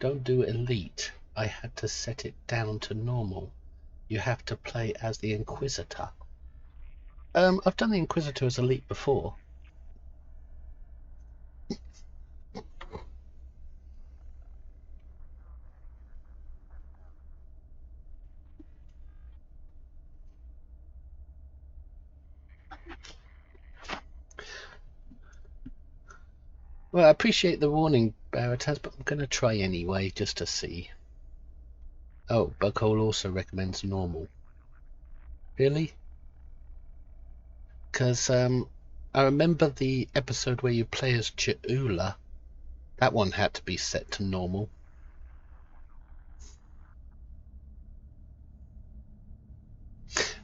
Don't do elite. I had to set it down to normal. You have to play as the Inquisitor. I've done the Inquisitor as elite before. Well, I appreciate the warning, Baratas, but I'm going to try anyway, just to see. Oh, Bughole also recommends normal. Really? Because I remember the episode where you play as Ch'ula. That one had to be set to normal.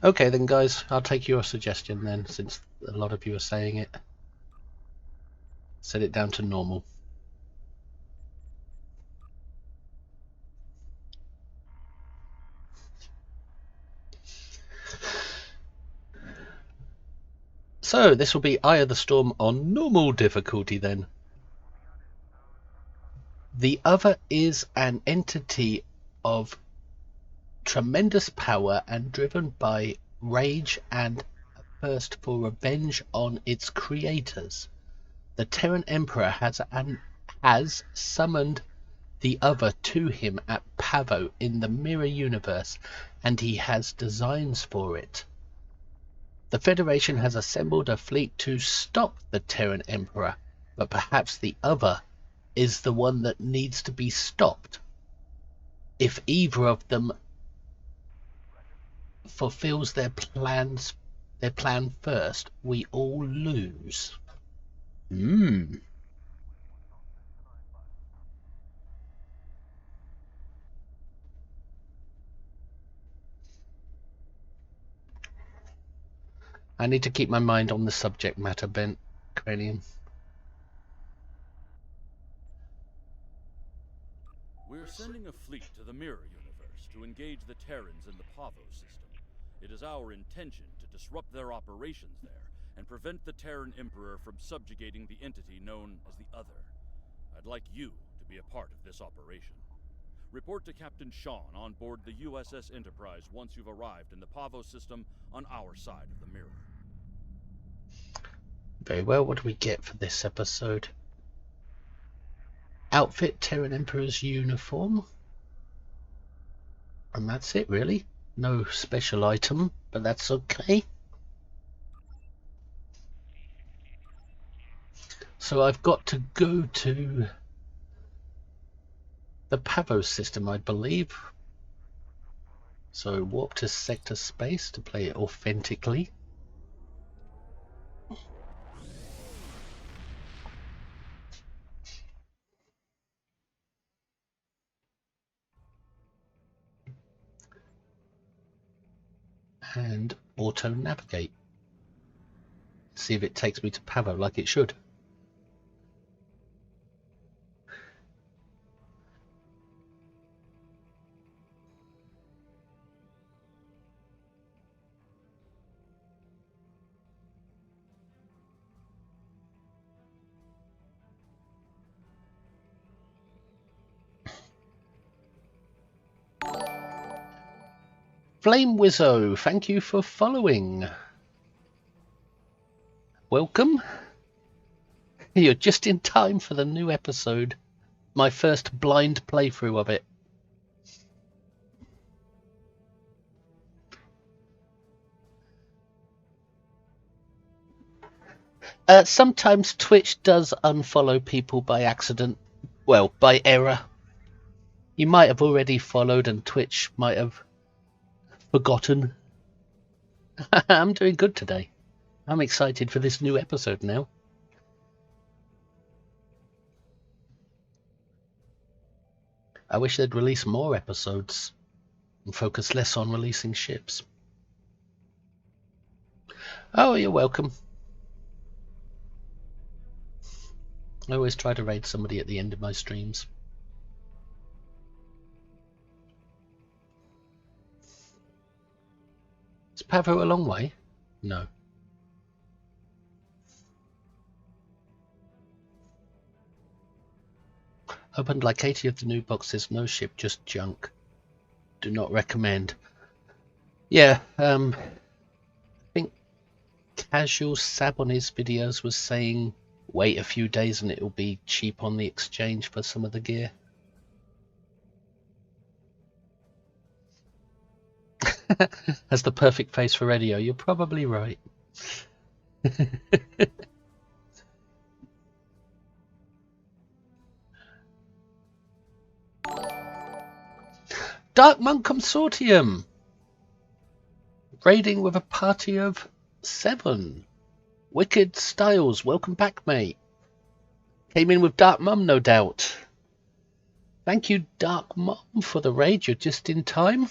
Okay then, guys, I'll take your suggestion then, since a lot of you are saying it. Set it down to normal. So this will be Eye of the Storm on normal difficulty then. The other is an entity of tremendous power and driven by rage and a thirst for revenge on its creators. The Terran Emperor has summoned the other to him at Pavo in the Mirror Universe, and he has designs for it. The Federation has assembled a fleet to stop the Terran Emperor, but perhaps the other is the one that needs to be stopped. If either of them fulfills their plan first, we all lose. I need to keep my mind on the subject matter, Bent Cranium. We're sending a fleet to the Mirror Universe to engage the Terrans in the Pavo system. It is our intention to disrupt their operations there and prevent the Terran Emperor from subjugating the entity known as the Other. I'd like you to be a part of this operation. Report to Captain Sean on board the USS Enterprise once you've arrived in the Pavo system on our side of the mirror. Very well, what do we get for this episode? Outfit Terran Emperor's uniform. And that's it, really. No special item, but that's okay. So I've got to go to the Pavo system, I believe. So warp to sector space to play it authentically. And auto navigate. See if it takes me to Pavo like it should. Flame Wizzo, thank you for following. Welcome. You're just in time for the new episode. My first blind playthrough of it. Sometimes Twitch does unfollow people by accident. Well, by error. You might have already followed and Twitch might have forgotten. I'm doing good today. I'm excited for this new episode now. I wish they'd release more episodes and focus less on releasing ships. Oh, you're welcome. I always try to raid somebody at the end of my streams. Is Pavo a long way? No. Opened like 80 of the new boxes. No ship, just junk. Do not recommend. Yeah, I think Casual Sab on his videos was saying wait a few days and it'll be cheap on the exchange for some of the gear. Has the perfect face for radio. You're probably right. Dark Monk Consortium! Raiding with a party of 7. Wicked Styles, welcome back, mate. Came in with Dark Mum, no doubt. Thank you, Dark Mum, for the raid. You're just in time.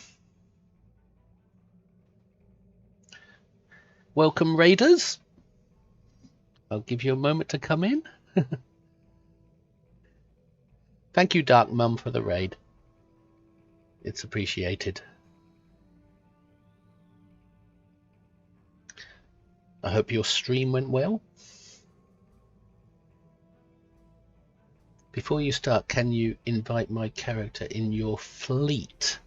Welcome, raiders. I'll give you a moment to come in. Thank you, Dark Mum, for the raid. It's appreciated. I hope your stream went well. Before you start, can you invite my character in your fleet?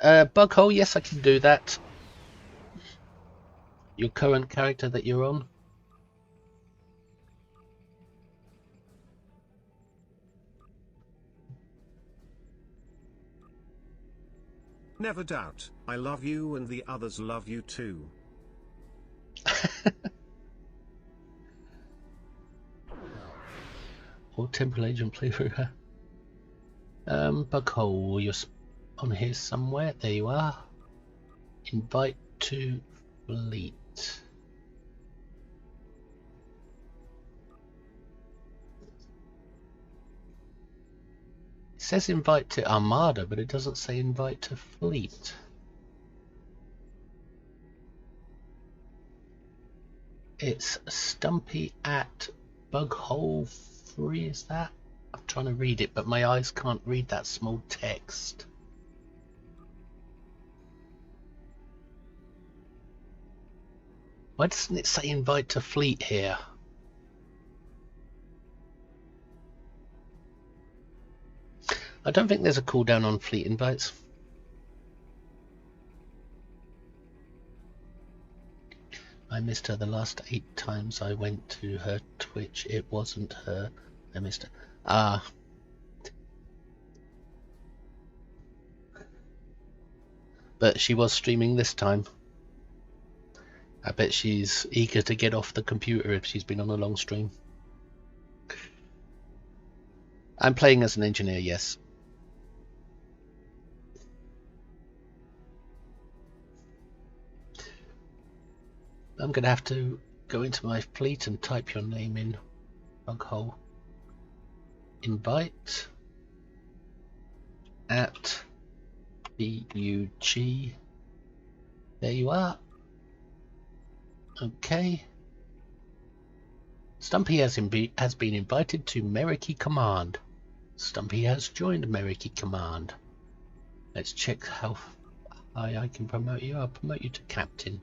Bughole, yes, I can do that. Your current character that you're on? Never doubt, I love you and the others love you too. Or Temple Agent playthrough. Bughole, you're on here somewhere. There you are. Invite to fleet. It says invite to Armada, but it doesn't say invite to fleet. It's Stumpy at Bughole 3, is that? I'm trying to read it, but my eyes can't read that small text. Why doesn't it say invite to fleet here? I don't think there's a cooldown on fleet invites. I missed her the last 8 times I went to her Twitch. It wasn't her. I missed her. Ah. But she was streaming this time. I bet she's eager to get off the computer if she's been on a long stream. I'm playing as an engineer, yes. I'm going to have to go into my fleet and type your name in. Bughole. Invite at BUG. There you are. Okay. Stumpy has been invited to Meriki Command. Stumpy has joined Meriki Command. Let's check how high I can promote you. I'll promote you to Captain.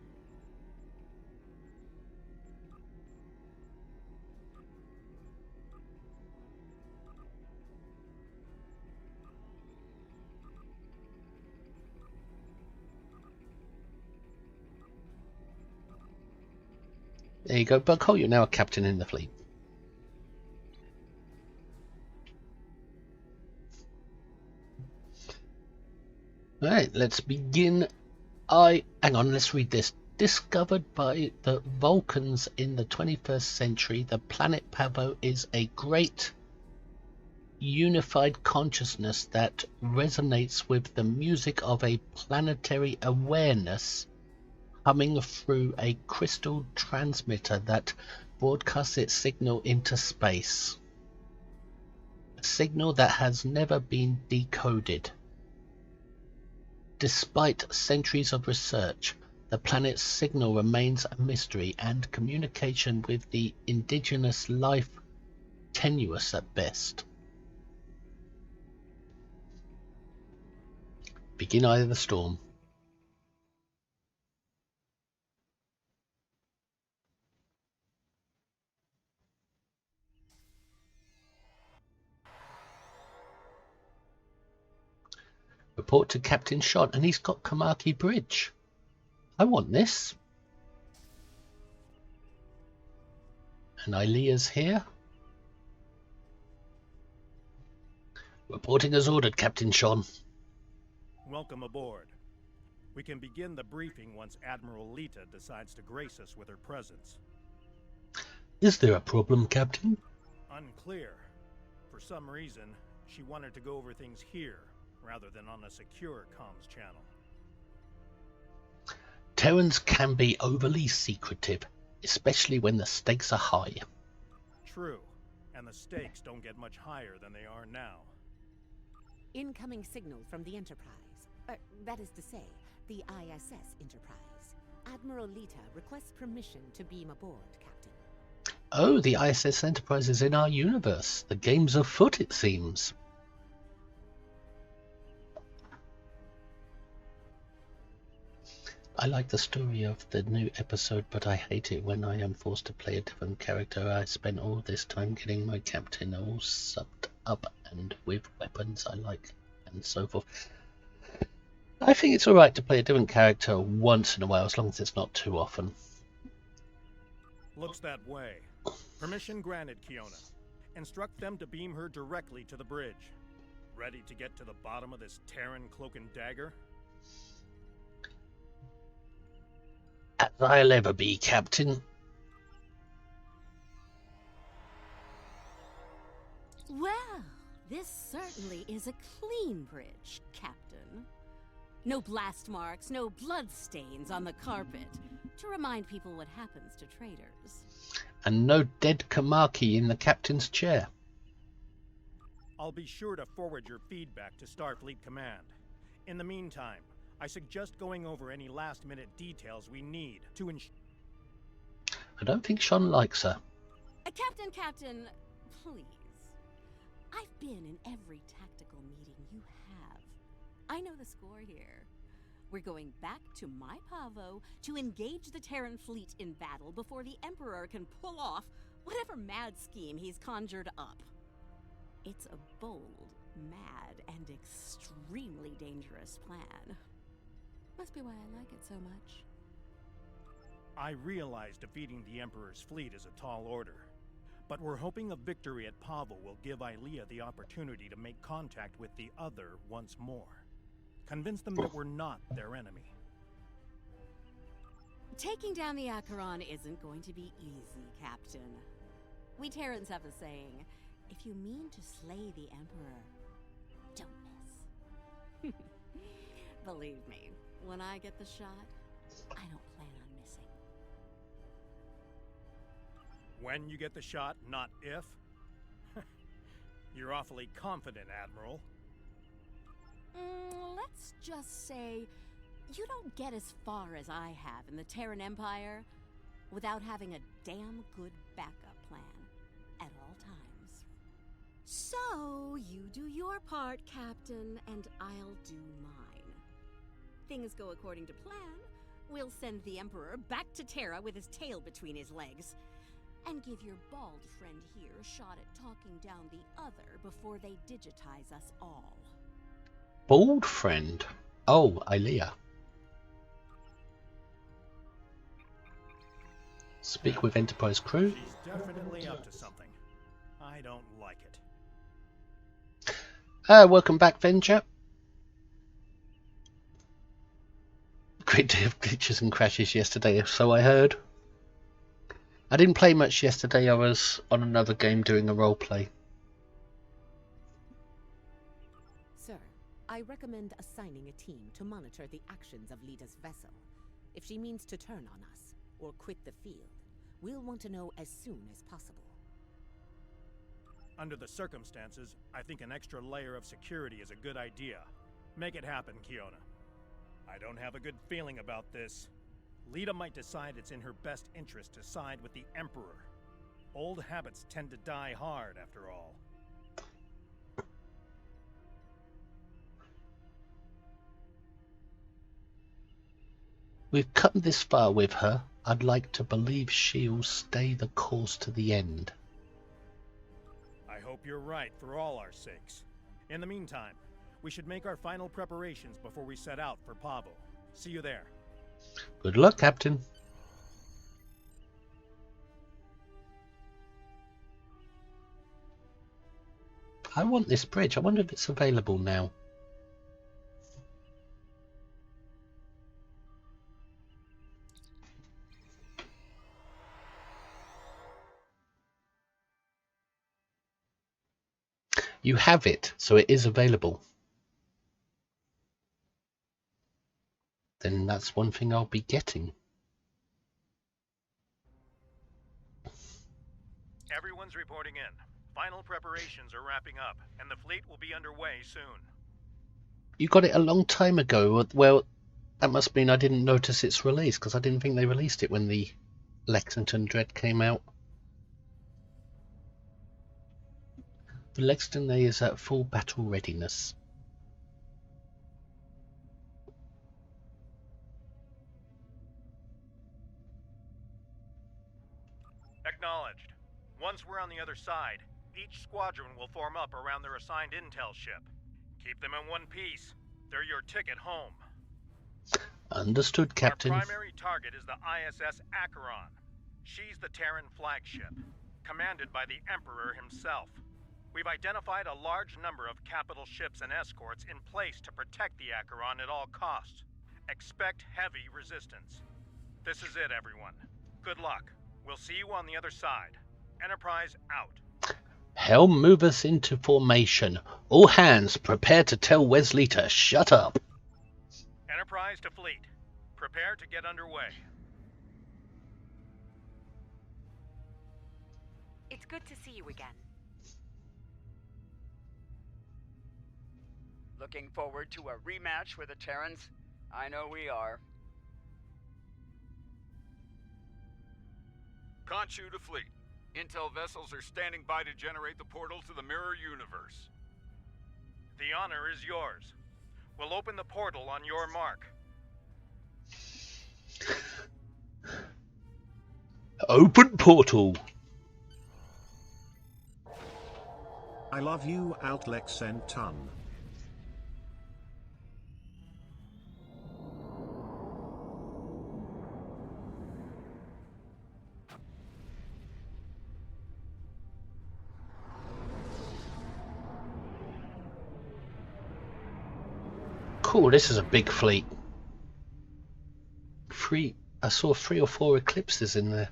There you go, Bughole. You're now a captain in the fleet. Alright, let's begin. Hang on, let's read this. Discovered by the Vulcans in the 21st century, the planet Pavo is a great unified consciousness that resonates with the music of a planetary awareness humming through a crystal transmitter that broadcasts its signal into space. A signal that has never been decoded. Despite centuries of research, the planet's signal remains a mystery and communication with the indigenous life tenuous at best. Begin Eye of the Storm. Report to Captain Shot, and he's got Kamaki Bridge. I want this. And Ilea's here. Reporting as ordered, Captain Sean. Welcome aboard. We can begin the briefing once Admiral Lita decides to grace us with her presence. Is there a problem, Captain? Unclear. For some reason, she wanted to go over things here, rather than on a secure comms channel. Terrans can be overly secretive, especially when the stakes are high. True, and the stakes don't get much higher than they are now. Incoming signal from the Enterprise. That is to say, the ISS Enterprise. Admiral Lita requests permission to beam aboard, Captain. Oh, the ISS Enterprise is in our universe. The game's afoot, it seems. I like the story of the new episode, but I hate it when I am forced to play a different character. I spent all this time getting my captain all subbed up and with weapons I like and so forth. I think it's alright to play a different character once in a while, as long as it's not too often. Looks that way. Permission granted, Kiona. Instruct them to beam her directly to the bridge. Ready to get to the bottom of this Terran cloak and dagger? As I'll ever be, Captain. Well, this certainly is a clean bridge, Captain. No blast marks, no blood stains on the carpet, to remind people what happens to traitors. And no dead Kamaki in the captain's chair. I'll be sure to forward your feedback to Starfleet Command. In the meantime, I suggest going over any last-minute details we need to ensure... I don't think Sean likes her. Captain, please. I've been in every tactical meeting you have. I know the score here. We're going back to my Pavo to engage the Terran fleet in battle before the Emperor can pull off whatever mad scheme he's conjured up. It's a bold, mad, and extremely dangerous plan. Must be why I like it so much. I realize defeating the Emperor's fleet is a tall order, but we're hoping a victory at Pavo will give Ilia the opportunity to make contact with the other once more. Convince them that we're not their enemy. Taking down the Acheron isn't going to be easy, Captain. We Terrans have a saying, if you mean to slay the Emperor, don't miss. Believe me, when I get the shot, I don't plan on missing. When you get the shot, not if? You're awfully confident, Admiral. Let's just say you don't get as far as I have in the Terran Empire without having a damn good backup plan at all times. So, you do your part, Captain, and I'll do mine. Things go according to plan. We'll send the Emperor back to Terra with his tail between his legs, and give your bald friend here a shot at talking down the other before they digitize us all. Bald friend? Oh, Ilia. Speak with Enterprise crew. She's definitely up to something. I don't like it. Welcome back, Venture. Great deal of glitches and crashes yesterday, so I heard. I didn't play much yesterday. I was on another game doing a roleplay. Sir, I recommend assigning a team to monitor the actions of Lita's vessel. If she means to turn on us, or quit the field, we'll want to know as soon as possible. Under the circumstances, I think an extra layer of security is a good idea. Make it happen, Kiona. I don't have a good feeling about this. Lita might decide it's in her best interest to side with the Emperor. Old habits tend to die hard, after all. We've come this far with her. I'd like to believe she'll stay the course to the end. I hope you're right for all our sakes. In the meantime, We should make our final preparations before we set out for Pavo. See you there. Good luck, Captain. I want this bridge. I wonder if it's available now. You have it, so it is available. Then that's one thing I'll be getting. Everyone's reporting in. Final preparations are wrapping up, and the fleet will be underway soon. You got it a long time ago. Well, that must mean I didn't notice its release, because I didn't think they released it when the Lexington Dread came out. The Lexington is at full battle readiness. Acknowledged. Once we're on the other side, each squadron will form up around their assigned intel ship. Keep them in one piece. They're your ticket home. Understood, Captain. Our primary target is the ISS Acheron. She's the Terran flagship, commanded by the Emperor himself. We've identified a large number of capital ships and escorts in place to protect the Acheron at all costs. Expect heavy resistance. This is it, everyone. Good luck. We'll see you on the other side. Enterprise out. Helm, move us into formation. All hands, prepare to tell Wesley to shut up. Enterprise to fleet. Prepare to get underway. It's good to see you again. Looking forward to a rematch with the Terrans? I know we are. Conchu to fleet. Intel vessels are standing by to generate the portal to the mirror universe. The honor is yours. We'll open the portal on your mark. Open portal. I love you, out Lexington. Cool, this is a big fleet. I saw 3 or 4 eclipses in there.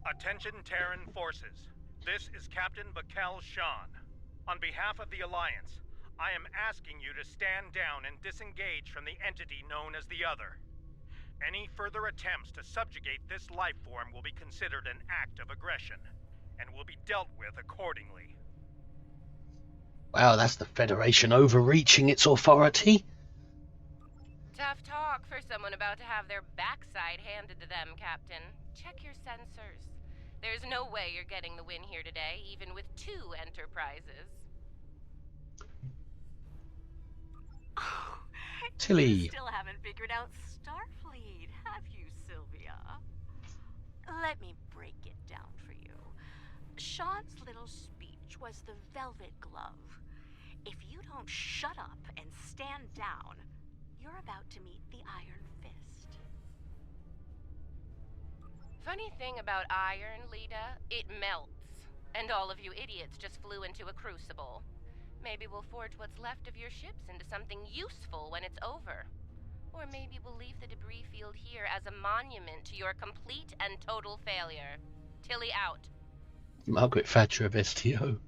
Attention Terran forces. This is Captain Bakel Shan. On behalf of the Alliance, I am asking you to stand down and disengage from the entity known as the Other. Any further attempts to subjugate this life form will be considered an act of aggression, and will be dealt with accordingly. Wow, that's the Federation overreaching its authority. Tough talk for someone about to have their backside handed to them, Captain. Check your sensors. There's no way you're getting the win here today, even with 2 enterprises. Oh, Tilly. You still haven't figured out Starfleet, have you, Sylvia? Let me break it down for you. Sean's little speech was the velvet glove. If you don't shut up and stand down, you're about to meet the Iron Fist. Funny thing about iron, Lita, it melts. And all of you idiots just flew into a crucible. Maybe we'll forge what's left of your ships into something useful when it's over. Or maybe we'll leave the debris field here as a monument to your complete and total failure. Tilly out. Margaret Thatcher of STO.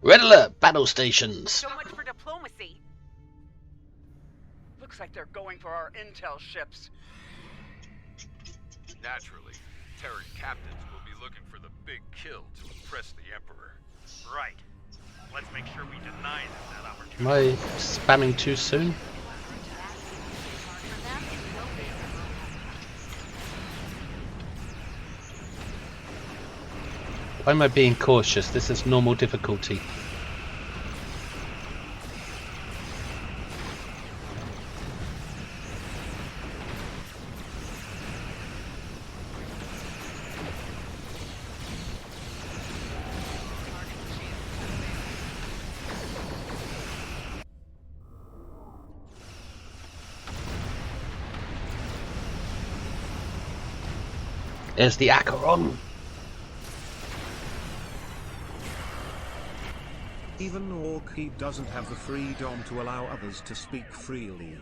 Red alert! Battle stations! So much for diplomacy. Looks like they're going for our intel ships. Naturally, Terran captains will be looking for the big kill to impress the Emperor. Right. Let's make sure we deny them that opportunity. Am I spamming too soon? Why am I being cautious? This is normal difficulty. There's the Acheron. Even Orky doesn't have the freedom to allow others to speak freely.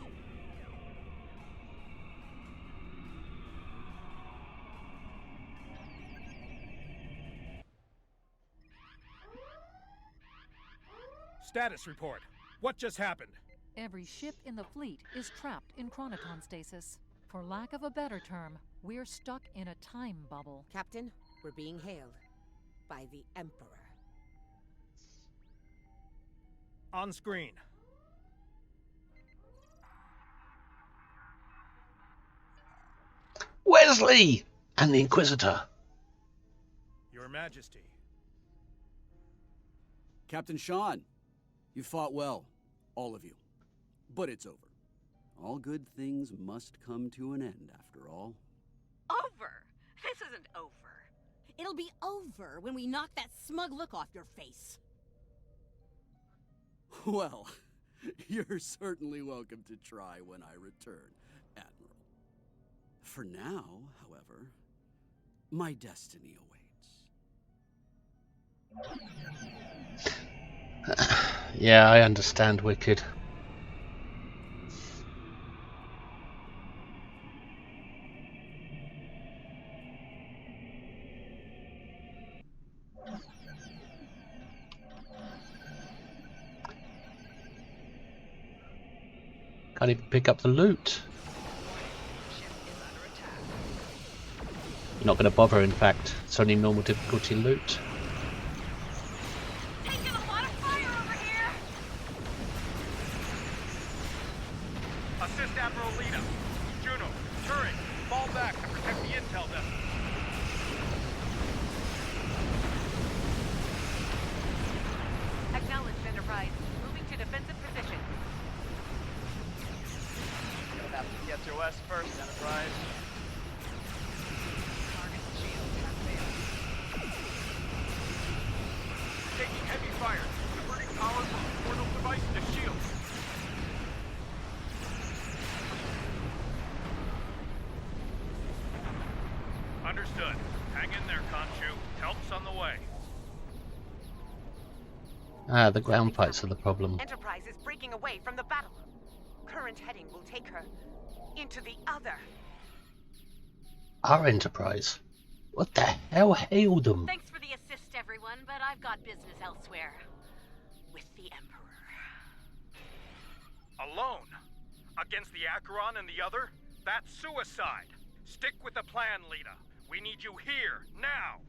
Status report. What just happened? Every ship in the fleet is trapped in chronoton stasis. For lack of a better term, we're stuck in a time bubble. Captain, we're being hailed by the Emperor. On screen. Wesley! And the Inquisitor. Your Majesty. Captain Sean, you fought well, all of you. But it's over. All good things must come to an end, after all. Over? This isn't over. It'll be over when we knock that smug look off your face. Well, you're certainly welcome to try when I return, Admiral. For now, however, my destiny awaits. Yeah, I understand, Wicked. Can't even pick up the loot. You're not going to bother, in fact. It's only normal difficulty loot. Taking a lot of fire over here. Assist Admiral Lita. Juno, Turing, fall back to protect the intel vessel. Acknowledged, Enterprise. Moving to defensive position. You'll have to get to us first, Enterprise. Target shield has failed. Taking heavy fire. Diverting power from the portal device to shield. Understood. Hang in there, Khonshu. Help's on the way. Ah, the ground fights are the problem. Enterprise is breaking away from the battle. Current heading will take her into the other. Our Enterprise? What the hell hailed them? Thanks for the assist, everyone, but I've got business elsewhere. With the Emperor. Alone? Against the Acheron and the other? That's suicide. Stick with the plan, Lita. We need you here, now.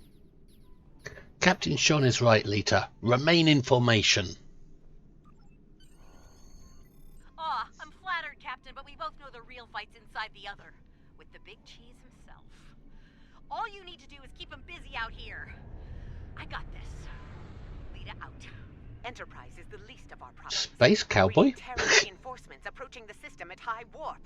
Captain Sean is right, Lita. Remain in formation. Aw, I'm flattered, Captain, but we both know the real fight's inside the other. With the big cheese himself. All you need to do is keep him busy out here. I got this. Lita out. Enterprise is the least of our problems. Space cowboy? Terran reinforcements approaching the system at high warp.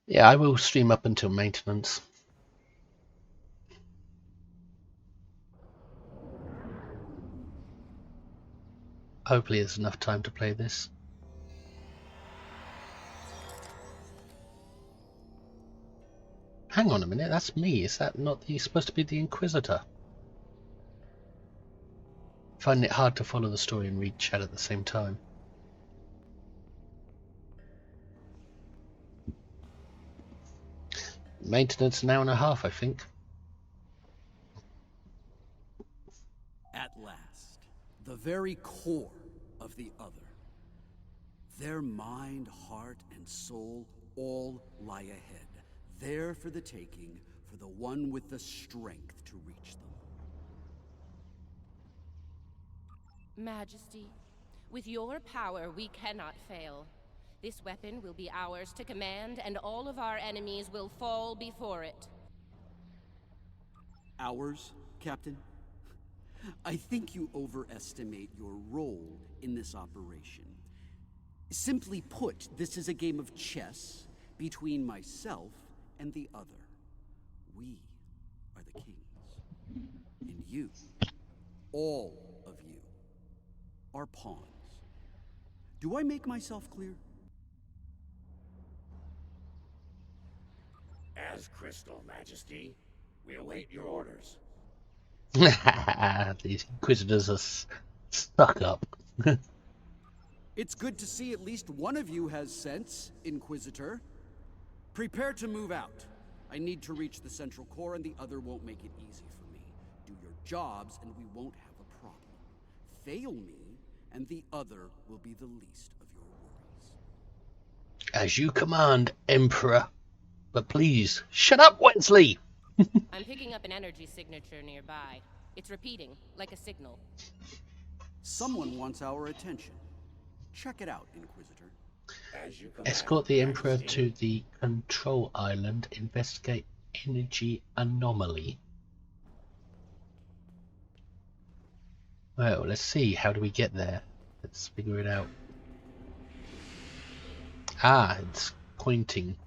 Yeah, I will stream up until maintenance. Hopefully there's enough time to play this. Hang on a minute, that's me. Is that not supposed to be the Inquisitor? Finding it hard to follow the story and read chat at the same time. Maintenance an hour and a half, I think. At last, the very core of the other. Their mind, heart, and soul all lie ahead, there for the taking, for the one with the strength to reach them. Majesty, with your power we cannot fail. This weapon will be ours to command, and all of our enemies will fall before it. Ours, Captain? I think you overestimate your role in this operation. Simply put, this is a game of chess between myself and the other. We are the kings. And you, all of you, are pawns. Do I make myself clear? As crystal, Majesty. We await your orders. These Inquisitors are stuck up. It's good to see at least one of you has sense, Inquisitor. Prepare to move out. I need to reach the central core, and the other won't make it easy for me. Do your jobs, and we won't have a problem. Fail me, and the other will be the least of your worries. As you command, Emperor. But please, shut up, Wesley! I'm picking up an energy signature nearby. It's repeating, like a signal. Someone wants our attention. Check it out, Inquisitor. Escort the Emperor to the control island. Investigate energy anomaly. Well, let's see. How do we get there? Let's figure it out. Ah, it's pointing.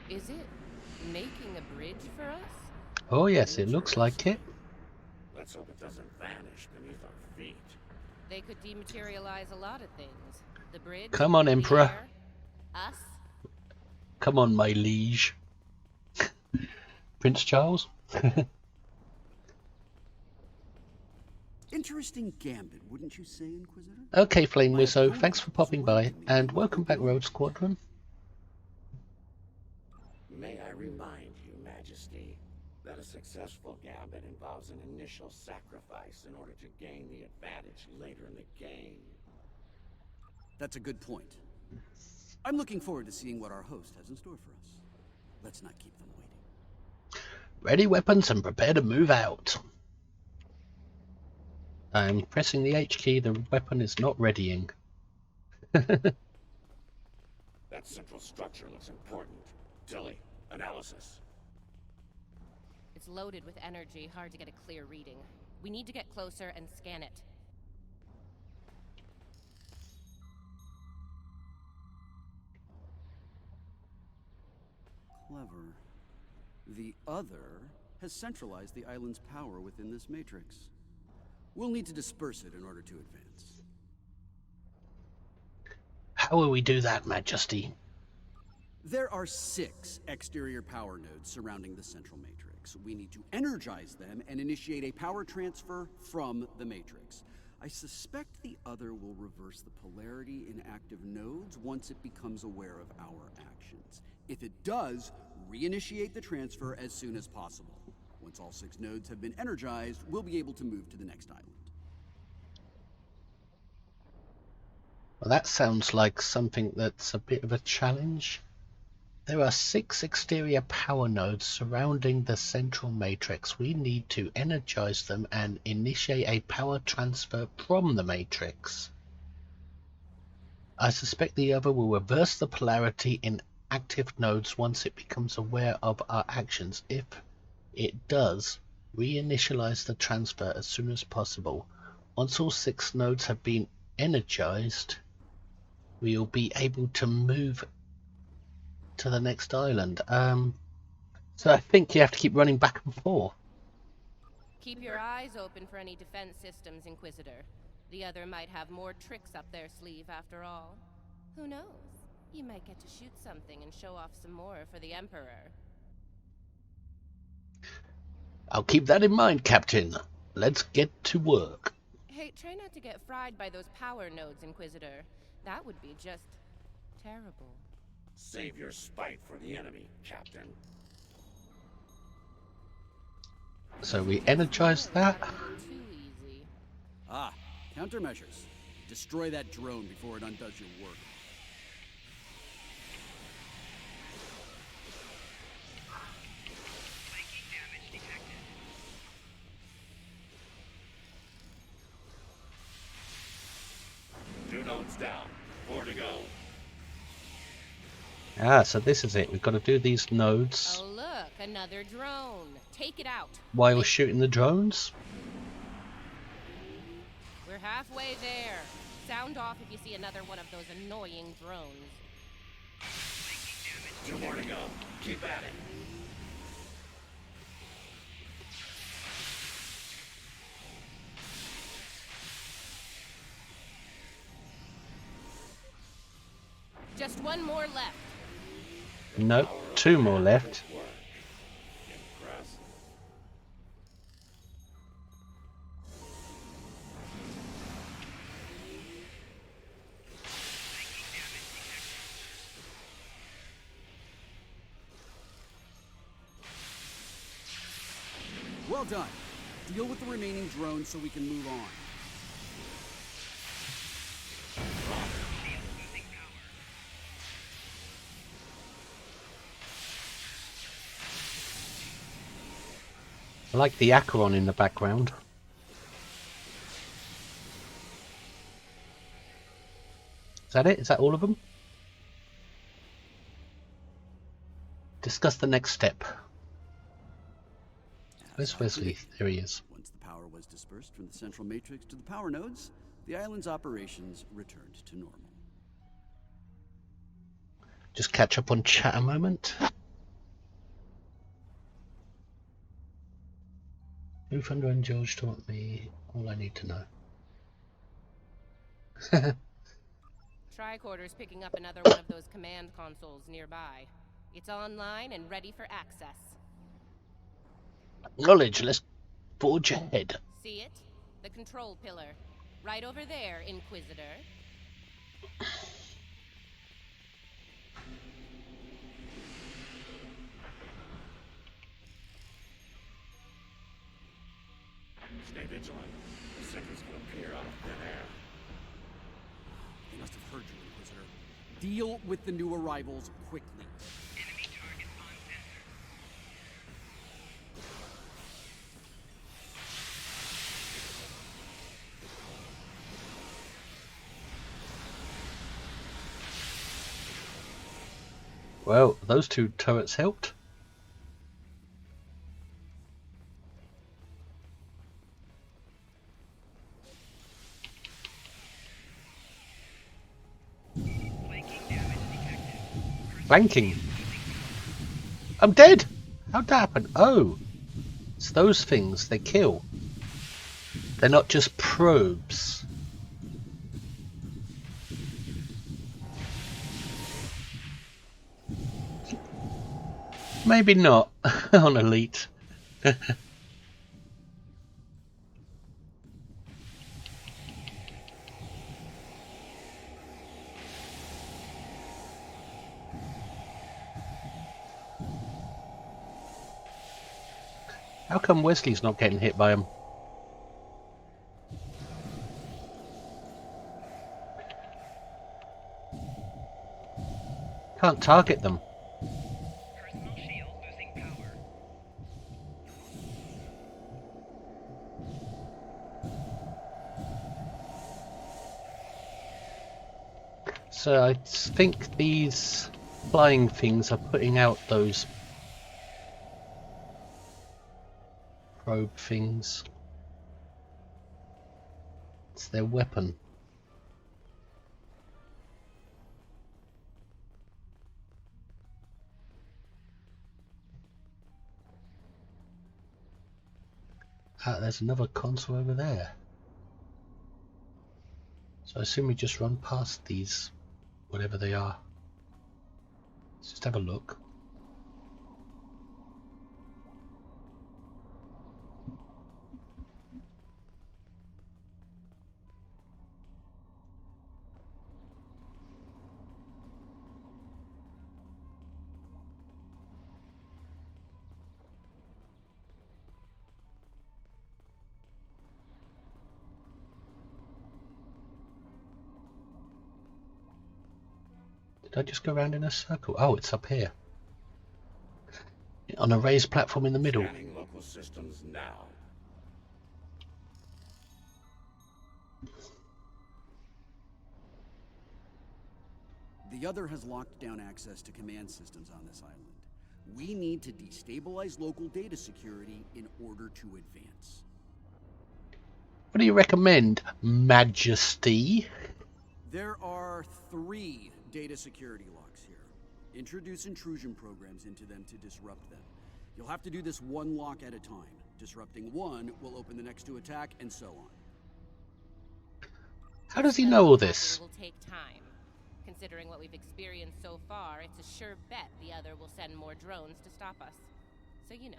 Is it making a bridge for us? Oh yes, it looks like it. Let's hope it doesn't vanish beneath our feet. They could dematerialize a lot of things. The bridge. Come on, Emperor. Air, us. Come on, my liege. Prince Charles? Interesting gambit, wouldn't you say, Inquisitor? Okay, Flame Wizzo, thanks for popping by, and welcome back, Road Squadron. May I remind you, Majesty, that a successful gambit involves an initial sacrifice in order to gain the advantage later in the game. That's a good point. I'm looking forward to seeing what our host has in store for us. Let's not keep them waiting. Ready weapons and prepare to move out. I'm pressing the H key, the weapon is not readying. That central structure looks important. Tilly, analysis. It's loaded with energy, hard to get a clear reading. We need to get closer and scan it. Clever. The other has centralized the island's power within this matrix. We'll need to disperse it in order to advance. How will we do that, Majesty? There are 6 exterior power nodes surrounding the central matrix. We need to energize them and initiate a power transfer from the matrix. I suspect the other will reverse the polarity in active nodes once it becomes aware of our actions. If it does, reinitiate the transfer as soon as possible. Once all 6 nodes have been energized, we'll be able to move to the next island. Well, that sounds like something that's a bit of a challenge. There are 6 exterior power nodes surrounding the central matrix. We need to energize them and initiate a power transfer from the matrix. I suspect the other will reverse the polarity in active nodes once it becomes aware of our actions. If it does, reinitialize the transfer as soon as possible. Once all 6 nodes have been energized, we will be able to move to the next island. So I think you have to keep running back and forth. Keep your eyes open for any defense systems, Inquisitor. The other might have more tricks up their sleeve after all. Who knows? You might get to shoot something and show off some more for the Emperor. I'll keep that in mind, Captain. Let's get to work. Hey, try not to get fried by those power nodes, Inquisitor. That would be just terrible. Save your spite for the enemy, Captain. So we energize that. Too easy. Ah, countermeasures. Destroy that drone before it undoes your work. nodes down. 4 to go. Ah, so this is it. We've got to do these nodes Oh look, another drone. Take it out. while shooting the drones. We're halfway there. Sound off if you see another one of those annoying drones. 2 more to go. Keep at it. Just one more left. Nope, 2 more left. Well done. Deal with the remaining drones so we can move on. I like the Acheron in the background. Is that it? Is that all of them? Discuss the next step. Where's Wesley? There he is. Once the power was dispersed from the central matrix to the power nodes, the island's operations returned to normal. Just catch up on chat a moment. Who Thunder and George taught me all I need to know. Tricorder's picking up another one of those command consoles nearby. It's online and ready for access. Acknowledge, let's forge ahead. See it? The control pillar. Right over there, Inquisitor. Stay vigilant. The second's gonna appear out of thin air. They must have heard you, Inquisitor. Deal with the new arrivals quickly. Enemy target on sensor. Well, those 2 turrets helped. Flanking. I'm dead! How'd that happen? Oh, it's those things they kill. They're not just probes. Maybe not on Elite. How come Wesley's not getting hit by him? Can't target them. Personal shield losing power. So I think these flying things are putting out those probe things. It's their weapon. Ah, there's another console over there. So I assume we just run past these, whatever they are. Let's just have a look. Did I just go around in a circle? Oh, it's up here. On a raised platform in the middle. Scanning local systems now. The other has locked down access to command systems on this island. We need to destabilize local data security in order to advance. What do you recommend, Majesty? There are 3 data security locks here. Introduce intrusion programs into them to disrupt them. You'll have to do this one lock at a time. Disrupting one will open the next to attack, and so on. How does he know all this? It will take time. Considering what we've experienced so far, it's a sure bet the other will send more drones to stop us. So you know,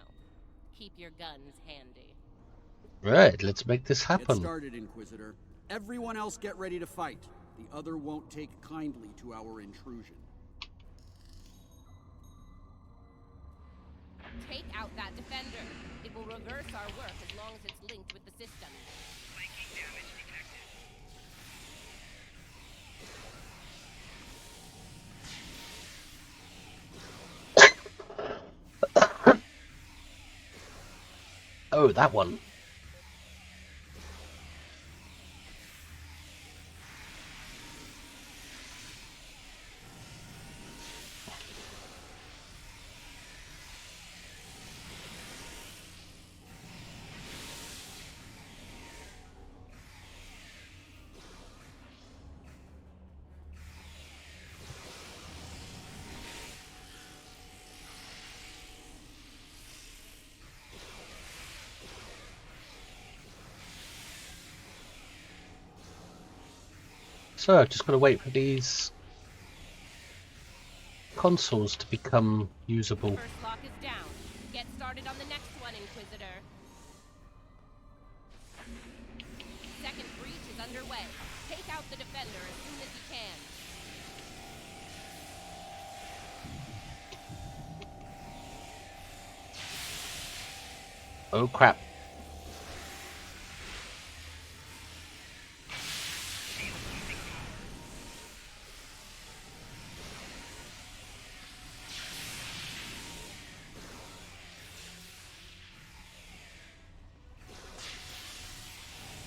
keep your guns handy. Right, let's make this happen. Get started, Inquisitor. Everyone else get ready to fight. The other won't take kindly to our intrusion. Take out that defender. It will reverse our work as long as it's linked with the system. Flanking damage detected. Oh, that one. So I've just got to wait for these consoles to become usable. First lock is down. Get started on the next one, Inquisitor. Second breach is underway. Take out the defender as soon as you can. Oh crap.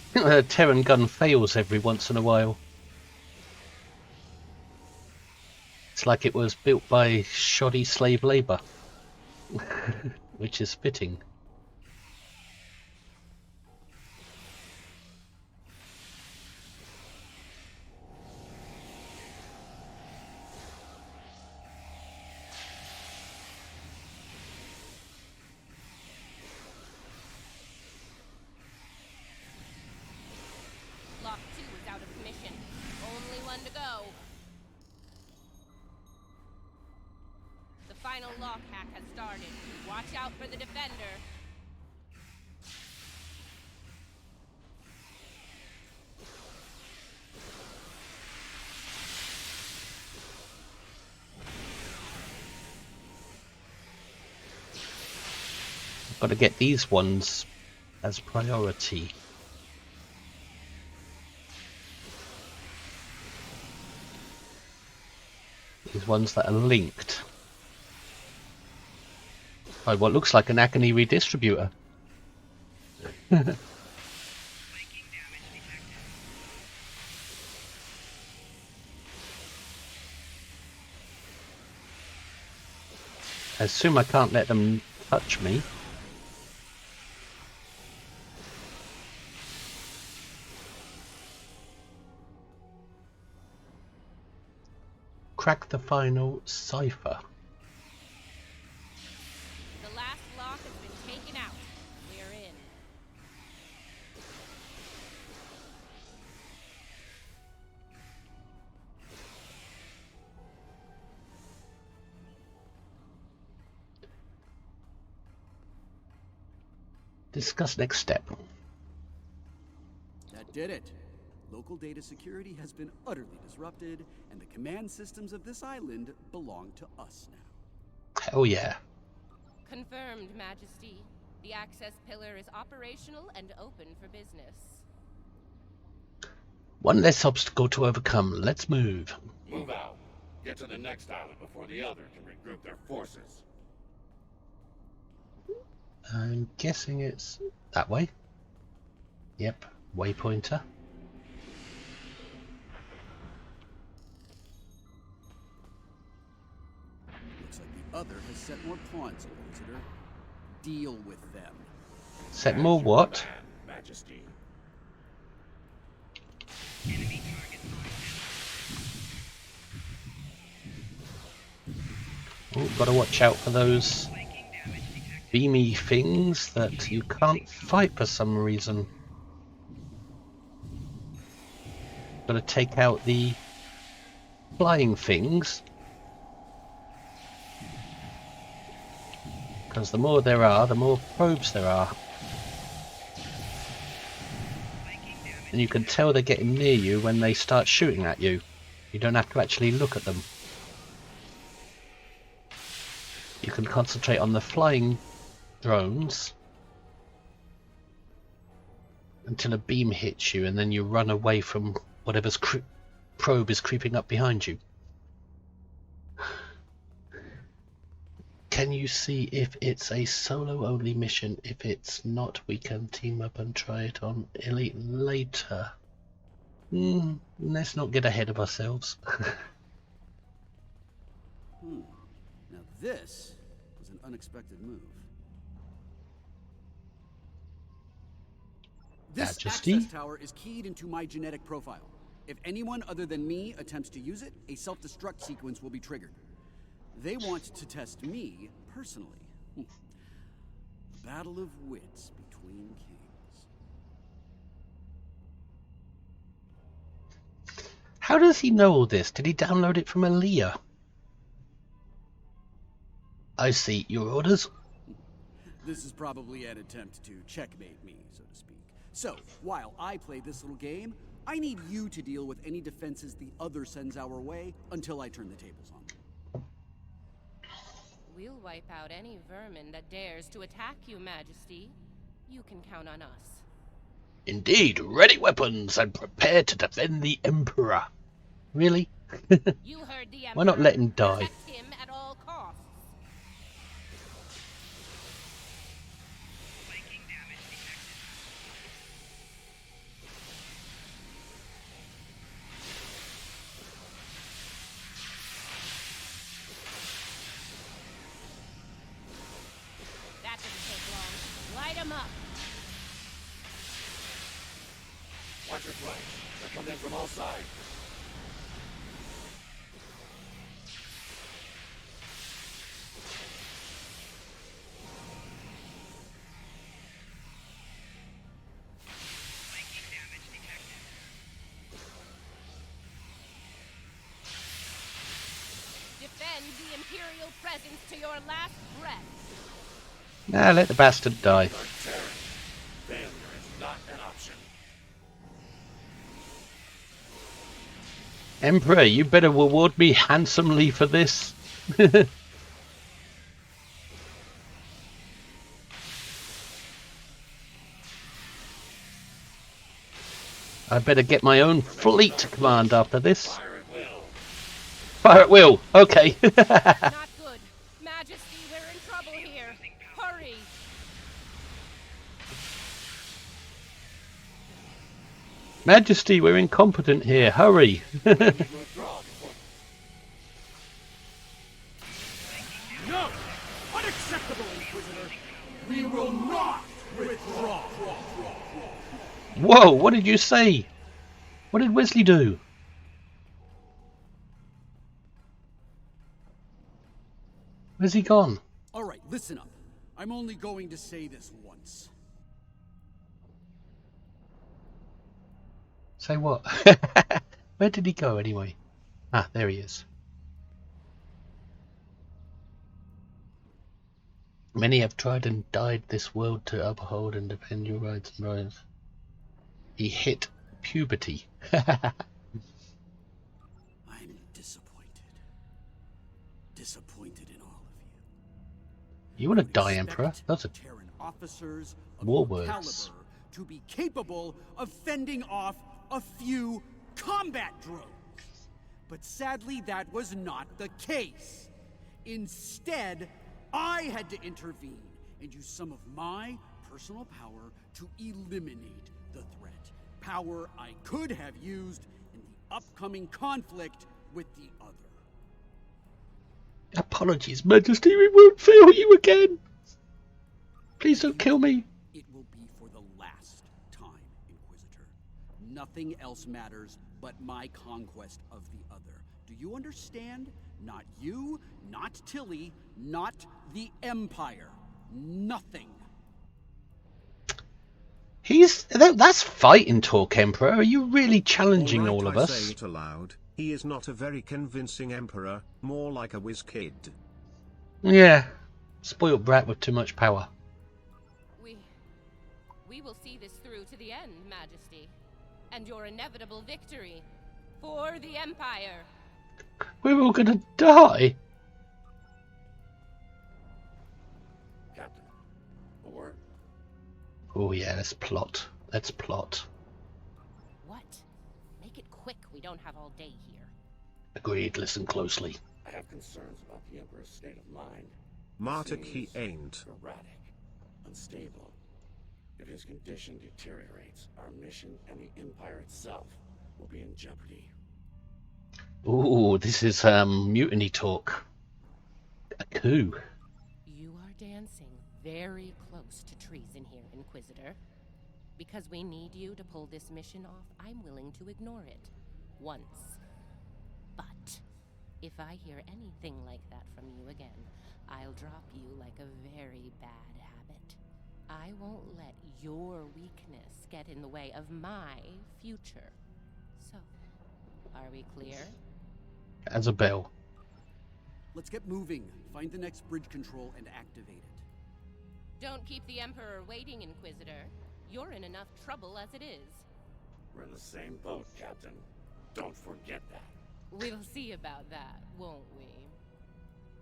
I think the Terran gun fails every once in a while. It's like it was built by shoddy slave labour, which is fitting. Lock 2 is out of commission. Only one to go. The final lock hack has started. Watch out for the defender. I've got to get these ones as priority. These ones that are linked by what looks like an agony redistributor. I assume I can't let them touch me. Crack the final cipher. The last lock has been taken out. We're in. Discuss next step. That did it. Local data security has been utterly disrupted, and the command systems of this island belong to us now. Hell yeah. Confirmed, Majesty. The access pillar is operational and open for business. One less obstacle to overcome. Let's move. Move out. Get to the next island before the other can regroup their forces. I'm guessing it's that way. Yep, waypointer. other has set more pawns, Inquisitor. Deal with them. Set more what? Majesty. Oh, gotta watch out for those beamy things that you can't fight for some reason. Gotta take out the flying things, because the more there are, the more probes there are. And you can tell they're getting near you when they start shooting at you. You don't have to actually look at them. You can concentrate on the flying drones until a beam hits you, and then you run away from whatever's probe is creeping up behind you. Can you see if it's a solo only mission? If it's not, we can team up and try it on Elite later. Let's not get ahead of ourselves. Now this was an unexpected move. This Majesty? access tower is keyed into my genetic profile. If anyone other than me attempts to use it, a self-destruct sequence will be triggered. They want to test me personally. A battle of wits between kings. How does he know all this? Did he download it from Aaliyah? I see your orders. This is probably an attempt to checkmate me, so to speak. So, while I play this little game, I need you to deal with any defenses the other sends our way until I turn the tables on them. We'll wipe out any vermin that dares to attack you, Majesty. You can count on us. Indeed, ready weapons and prepare to defend the Emperor. Really? You heard the Emperor. Why not let him die? Protect him at all costs. Flanking damage detected. That didn't take long. Light him up. Watch your flank. They're coming in from all sides. Flanking damage detected. Defend the Imperial presence to your last breath. Nah, let the bastard die. Failure is not an option. Emperor, you better reward me handsomely for this. I better get my own fleet to command after this. Fire at will. Fire at will. Okay. Not good. Majesty, we're in trouble here. Hurry. Majesty, we're incompetent here. Hurry. Withdraw. No! Unacceptable, Inquisitor! We will not withdraw! Whoa, what did you say? What did Wesley do? Where's he gone? Alright, listen up. I'm only going to say this once. Say what? Where did he go anyway? Ah, there he is. Many have tried and died this world to uphold and defend your rights and rights. He hit puberty. I'm disappointed. Disappointed in all of you. You want to die, Emperor? Those are Terran officers of war your words. caliber to be capable of fending off a few combat drones. But sadly, that was not the case. Instead, I had to intervene and use some of my personal power to eliminate the threat. Power I could have used in the upcoming conflict with the other. Apologies, Majesty. We won't fail you again. Please don't kill me. It will be for the last time, Inquisitor. Nothing else matters but my conquest of the other. Do you understand? Not you, not Tilly, not the Empire. Nothing. That's fighting talk, Emperor. Are you really challenging all of I us? say it aloud. He is not a very convincing Emperor, more like a whiz kid. Yeah, spoiled brat with too much power. We will see this through to the end, Majesty. And your inevitable victory for the Empire. We're all gonna die. Captain, a word? Oh yeah, let's plot. Let's plot. What? Make it quick. We don't have all day here. Agreed. Listen closely. I have concerns about the Emperor's state of mind. Martek he Seems ain't. erratic, unstable. If his condition deteriorates, our mission and the Empire itself will be in jeopardy. Ooh, this is mutiny talk. A coup. You are dancing very close to treason here, Inquisitor. Because we need you to pull this mission off, I'm willing to ignore it. Once. But if I hear anything like that from you again, I'll drop you like a very bad habit. I won't let your weakness get in the way of my future. So, are we clear? As a bell. Let's get moving. Find the next bridge control and activate it. Don't keep the Emperor waiting, Inquisitor. You're in enough trouble as it is. We're in the same boat, Captain. Don't forget that. We'll see about that, won't we?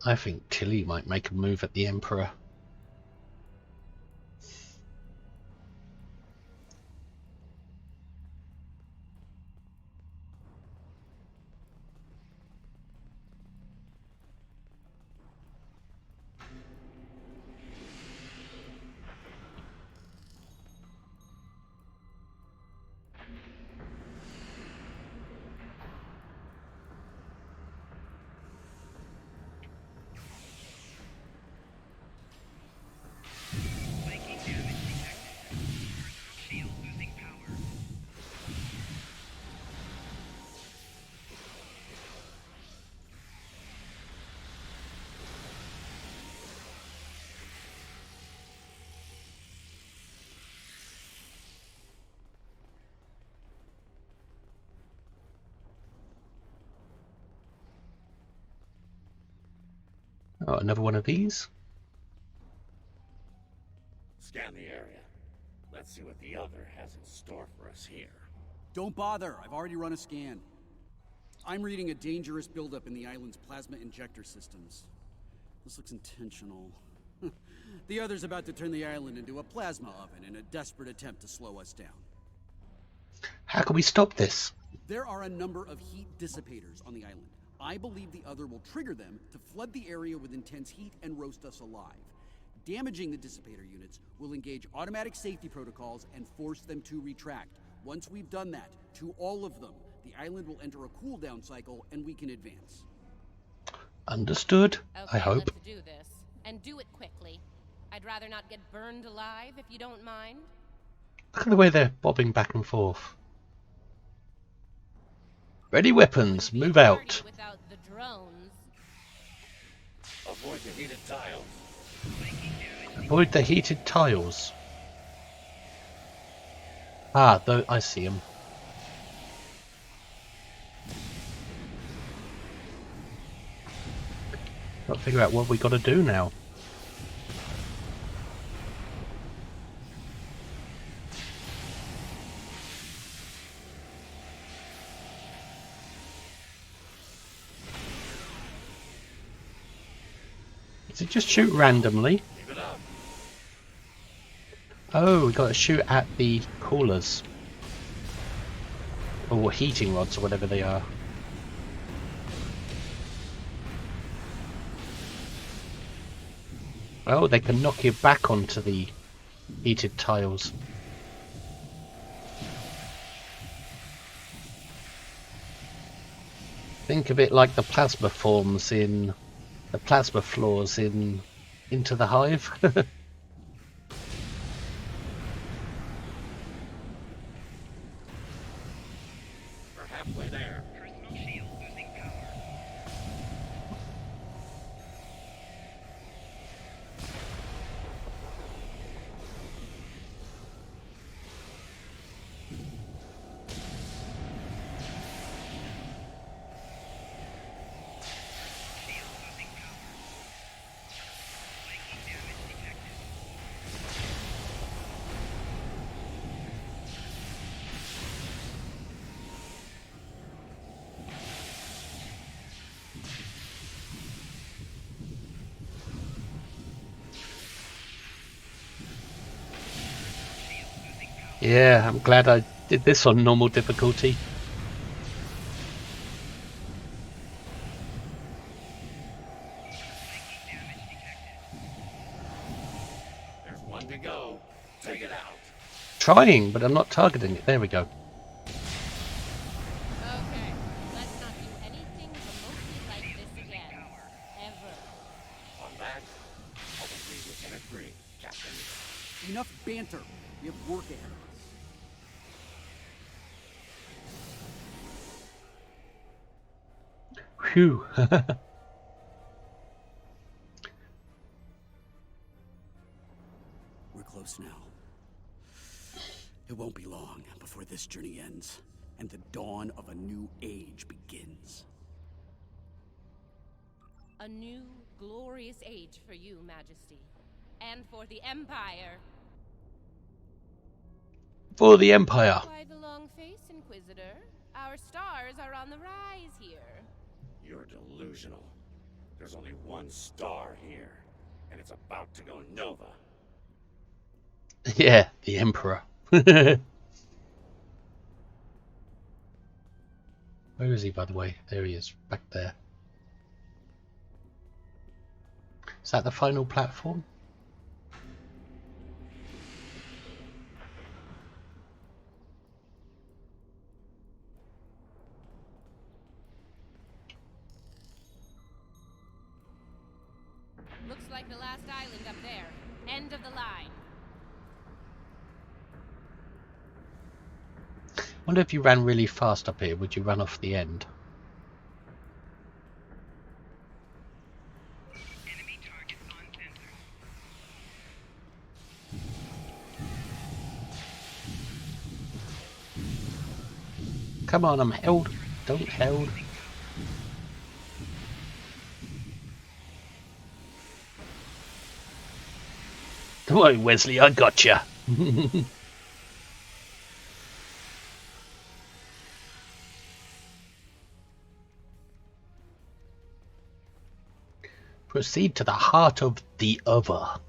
I think Tilly might make a move at the Emperor. Making damage detected. Personal shield losing power. Oh, another one of these. Scan the area. Let's see what the other has in store for us here. Don't bother. I've already run a scan. I'm reading a dangerous buildup in the island's plasma injector systems. This looks intentional. The other's about to turn the island into a plasma oven in a desperate attempt to slow us down. How can we stop this? There are a number of heat dissipators on the island. I believe the other will trigger them to flood the area with intense heat and roast us alive. Damaging the dissipator units will engage automatic safety protocols and force them to retract. Once we've done that, to all of them, the island will enter a cooldown cycle and we can advance. Understood. Okay, I hope. let's do this. And do it quickly. I'd rather not get burned alive, if you don't mind. Look at the way they're bobbing back and forth. Ready weapons, move out. Without the drones. Avoid the heated tiles. Avoid the heated tiles. Ah, though I see them. Got to figure out what we got to do now. Does it just shoot randomly? Oh, we got to shoot at the coolers. Or heating rods, or whatever they are. Oh, they can knock you back onto the heated tiles. Think of it like the plasma forms in the plasma floors into the hive. We're halfway there. Personal shield losing power. Shield losing power. Flanking damage detected. Shield losing power. Yeah, I'm glad I did this on normal difficulty. Flanking damage detected. There's one to go. Take it out. Trying, but I'm not targeting it. There we go. Okay, let's not do anything remotely like this again. Ever. On that, hopefully we can agree, Captain. Enough banter. We have work ahead of us. Phew. We're close now. It won't be long before this journey ends, and the dawn of a new age begins. A new, glorious age for you, Majesty. And for the Empire. For the Empire. Why the long face, Inquisitor? Our stars are on the rise here. You're delusional. There's only one star here, and it's about to go nova. Yeah, the Emperor. Where is he, by the way? There he is, back there. Is that the final platform? Looks like the last island up there. End of the line. Wonder if you ran really fast up here, would you run off the end? Enemy targets on center. Come on, I'm held. Don't held. Don't worry, Wesley, I got you. Proceed to the heart of the other.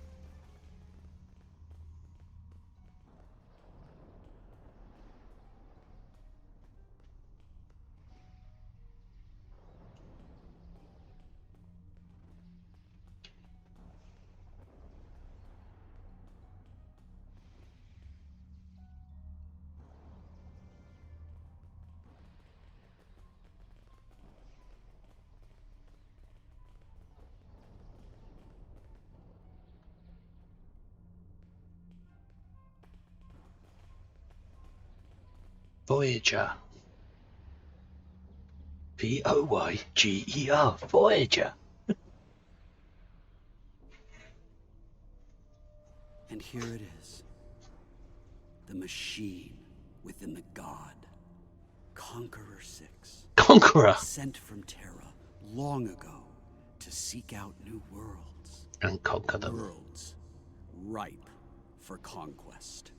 Voyager. Voyager. Voyager. And here it is. The machine within the god. Conqueror 6. Conqueror. Sent from Terra long ago to seek out new worlds. And conquer them. Worlds ripe for conquest.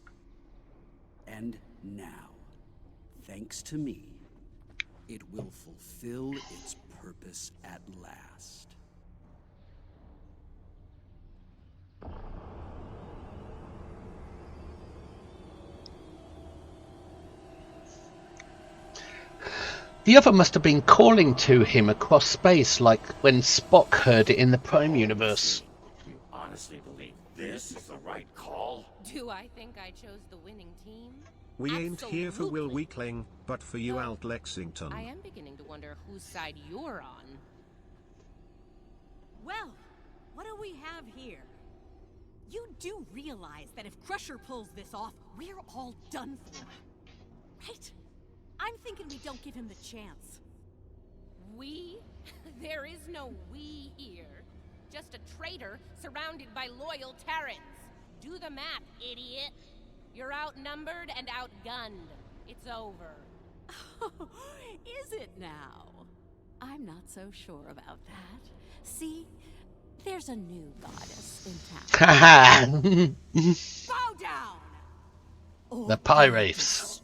And now, thanks to me, it will fulfill its purpose at last. The other must have been calling to him across space like when Spock heard it in the Prime Universe. You honestly believe this is the right call? Do I think I chose the winning team? We ain't here for Will Absolutely. Weakling, but for you Though, out Lexington. I am beginning to wonder whose side you're on. Well, what do we have here? You do realize that if Crusher pulls this off, we're all done for, right? I'm thinking we don't give him the chance. We? There is no we here. Just a traitor surrounded by loyal Terrans. Do the math, idiot. You're outnumbered and outgunned. It's over. Is it now? I'm not so sure about that. See, there's a new goddess in town. Haha! Bow down! The Pirates.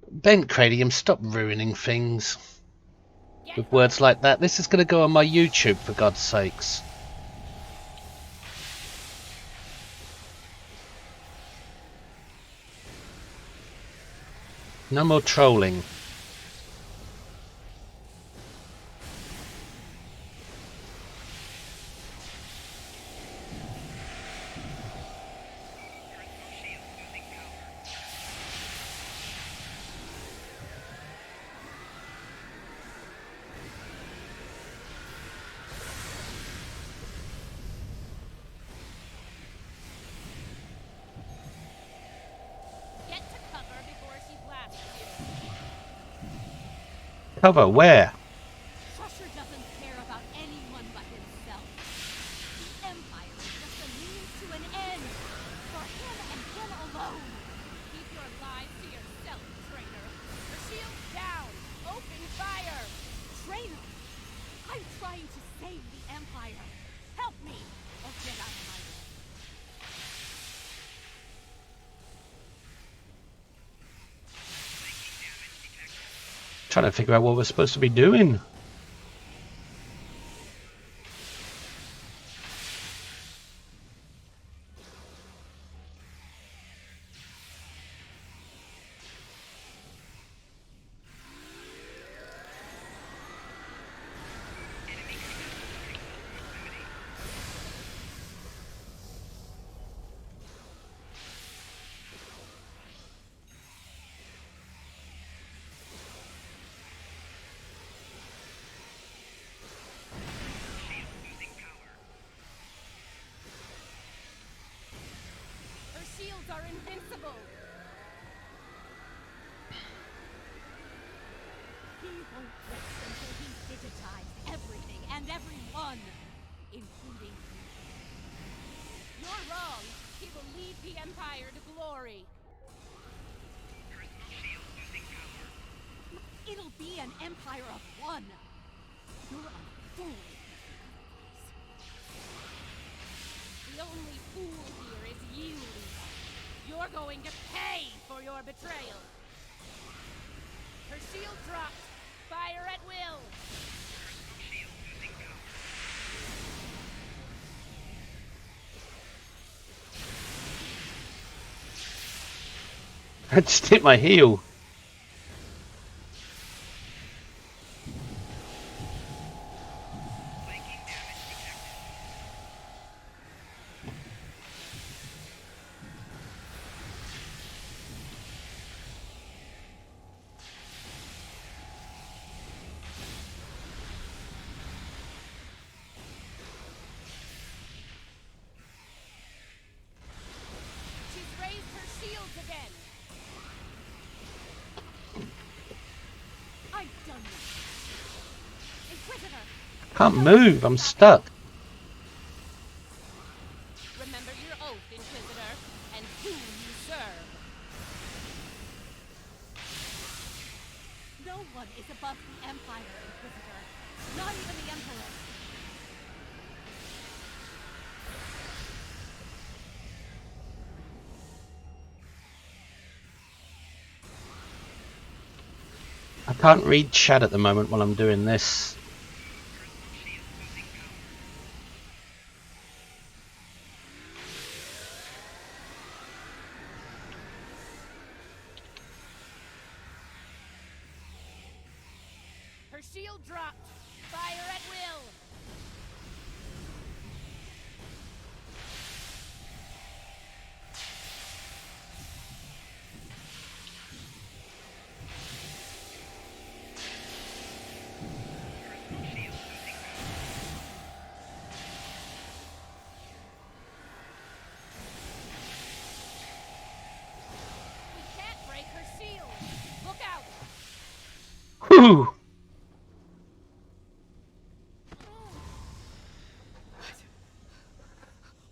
Ben Cranium, stop ruining things with words like that. This is going to go on my YouTube, for God's sakes. No more trolling. Cover where? Crusher doesn't care about anyone but himself. The Empire is just a means to an end. For him and him alone. Keep your lies to yourself, traitor. Your shield's down. Open fire. Trainer, I'm trying to save the Empire. Help me, or get out of my way. Trying to figure out what we're supposed to be doing. Shields are invincible! He won't rest until he's digitized everything and everyone, including you. You're wrong. He will lead the Empire to glory. It'll be an empire of one. You're a fool. The only fool here is you, Lisa. You're going to pay for your betrayal. Her shield dropped. Fire at will. I just hit my heel. Can't move, I'm stuck. Remember your oath, Inquisitor, and who you serve. No one is above the Empire, Inquisitor. Not even the Emperor. I can't read chat at the moment while I'm doing this. Her shield dropped. Fire at will. Ooh!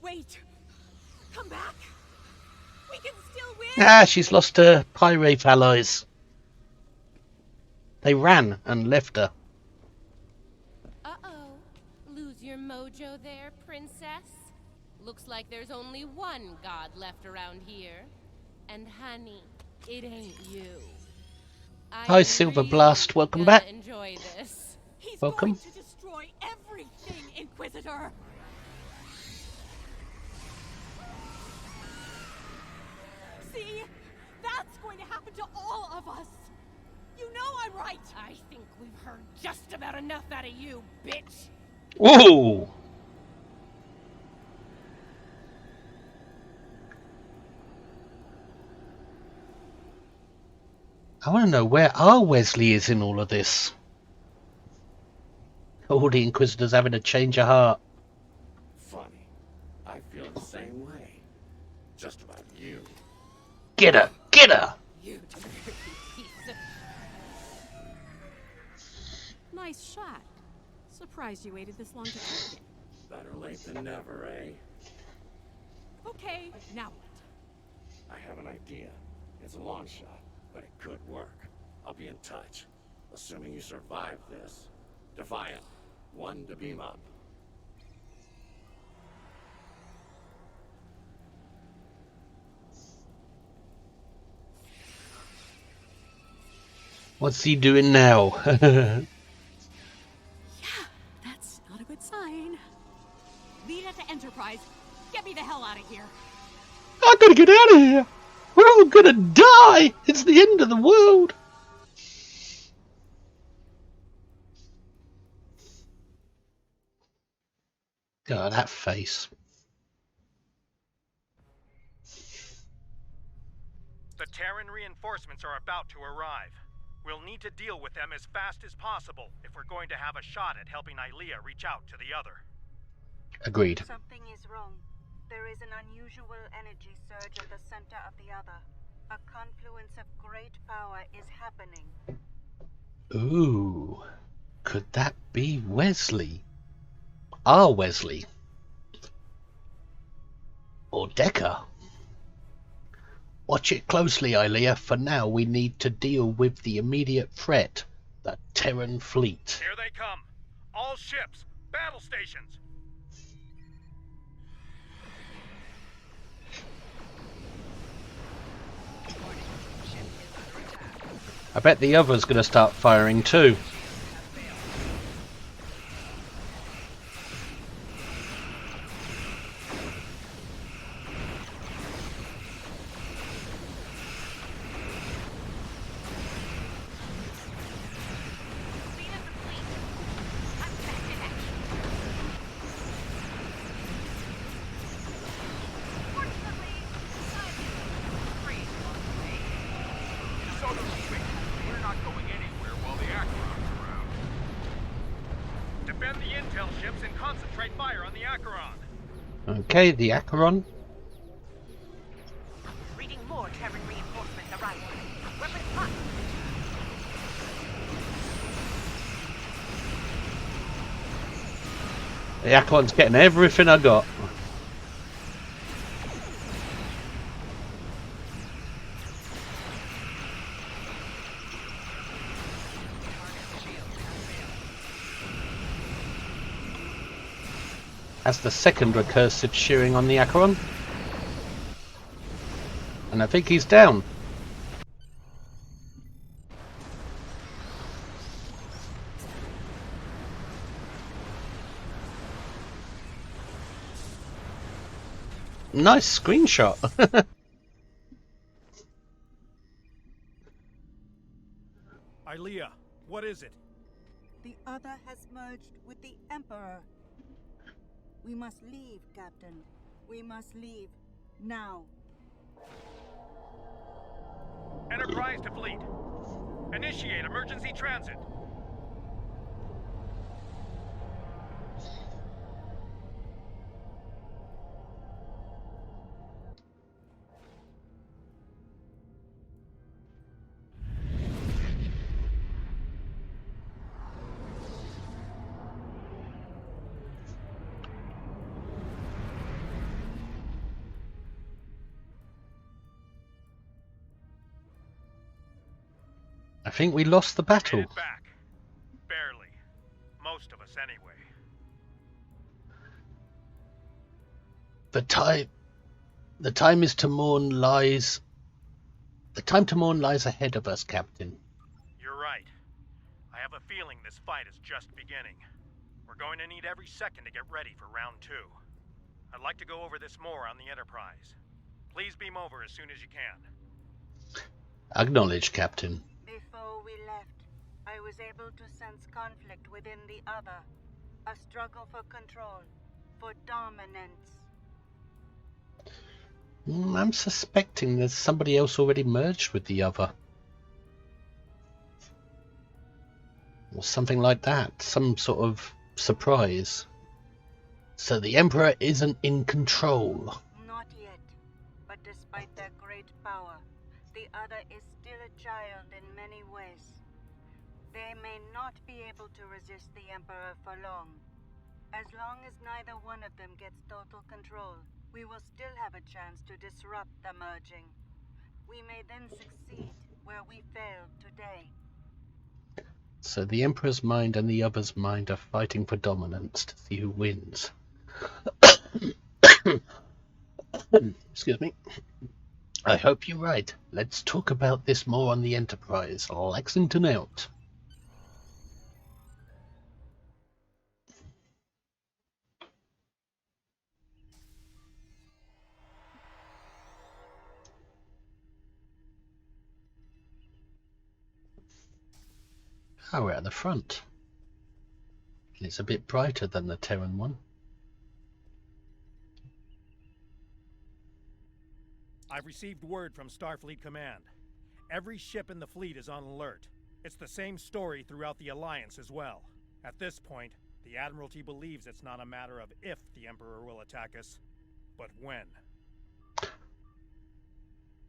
Wait! Come back! We can still win! Ah, she's lost her pirate allies. They ran and left her. Uh-oh. Lose your mojo there, princess? Looks like there's only one god left around here. And honey, it ain't you. Hi, Silver Blast. Welcome back. Enjoy this. He's Welcome. going to destroy everything, Inquisitor! See? That's going to happen to all of us! You know I'm right! I think we've heard just about enough out of you, bitch! Whoa! I want to know where our Wesley is in all of this. All the Inquisitors having a change of heart. Funny. I feel the same way. Just about you. Get her! Get her! You dirty piece of... Nice shot. Surprised you waited this long to take it. Better late than never, eh? Okay, now what? I have an idea. It's a long shot, but it could work. I'll be in touch. Assuming you survive this. Defiant. 1 to beam up. What's he doing now? Yeah, that's not a good sign. Lead it to Enterprise. Get me the hell out of here. I gotta get out of here. We're all gonna die. It's the end of the world. God, that face. The Terran reinforcements are about to arrive. We'll need to deal with them as fast as possible if we're going to have a shot at helping Ilea reach out to the other. Agreed. Something is wrong. There is an unusual energy surge at the center of the other. A confluence of great power is happening. Ooh. Could that be Wesley? Our Wesley? Or Decker? Watch it closely, Ilea. For now, we need to deal with the immediate threat, the Terran fleet. Here they come. All ships, battle stations. I bet the other's going to start firing too. We're not going anywhere while the Acheron's around. Defend the intel ships and concentrate fire on the Acheron. Okay, the Acheron. Reading more Terran reinforcements arriving. Weapons hot. The Acheron's getting everything I got. That's the second recursive shearing on the Acheron. And I think he's down. Nice screenshot. Ilea, what is it? The other has merged with the Emperor. We must leave, Captain. We must leave. Now. Enterprise to fleet. Initiate emergency transit. I think we lost the battle. Made it back. Barely. Most of us anyway. The time is to mourn lies. The time to mourn lies ahead of us, Captain. You're right. I have a feeling this fight is just beginning. We're going to need every second to get ready for round 2. I'd like to go over this more on the Enterprise. Please beam over as soon as you can. Acknowledged, Captain. Before we left, I was able to sense conflict within the other. A struggle for control, for dominance. I'm suspecting there's somebody else already merged with the other. Or something like that. Some sort of surprise. So the Emperor isn't in control. Not yet. But despite their great power, the other is still a child in many ways. They may not be able to resist the Emperor for long. As long as neither one of them gets total control, we will still have a chance to disrupt the merging. We may then succeed where we failed today. So the Emperor's mind and the other's mind are fighting for dominance to see who wins. Excuse me. I hope you're right. Let's talk about this more on the Enterprise. Lexington out. Oh, we're at the front. It's a bit brighter than the Terran one. I've received word from Starfleet Command. Every ship in the fleet is on alert. It's the same story throughout the Alliance as well. At this point, the Admiralty believes it's not a matter of if the Emperor will attack us, but when.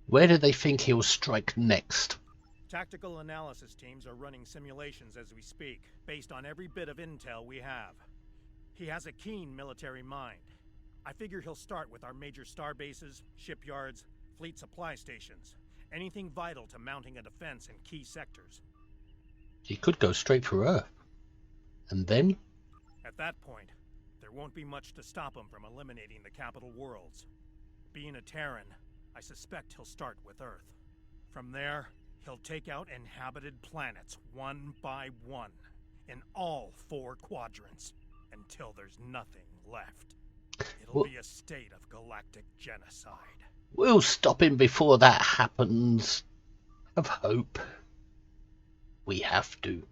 Where do they think he'll strike next? Tactical analysis teams are running simulations as we speak, based on every bit of intel we have. He has a keen military mind. I figure he'll start with our major star bases, shipyards, fleet supply stations. Anything vital to mounting a defense in key sectors. He could go straight for Earth. And then? At that point, there won't be much to stop him from eliminating the capital worlds. Being a Terran, I suspect he'll start with Earth. From there, he'll take out inhabited planets one by one, in all 4 quadrants, until there's nothing left. It'll be a state of galactic genocide. We'll stop him before that happens. Have hope. We have to.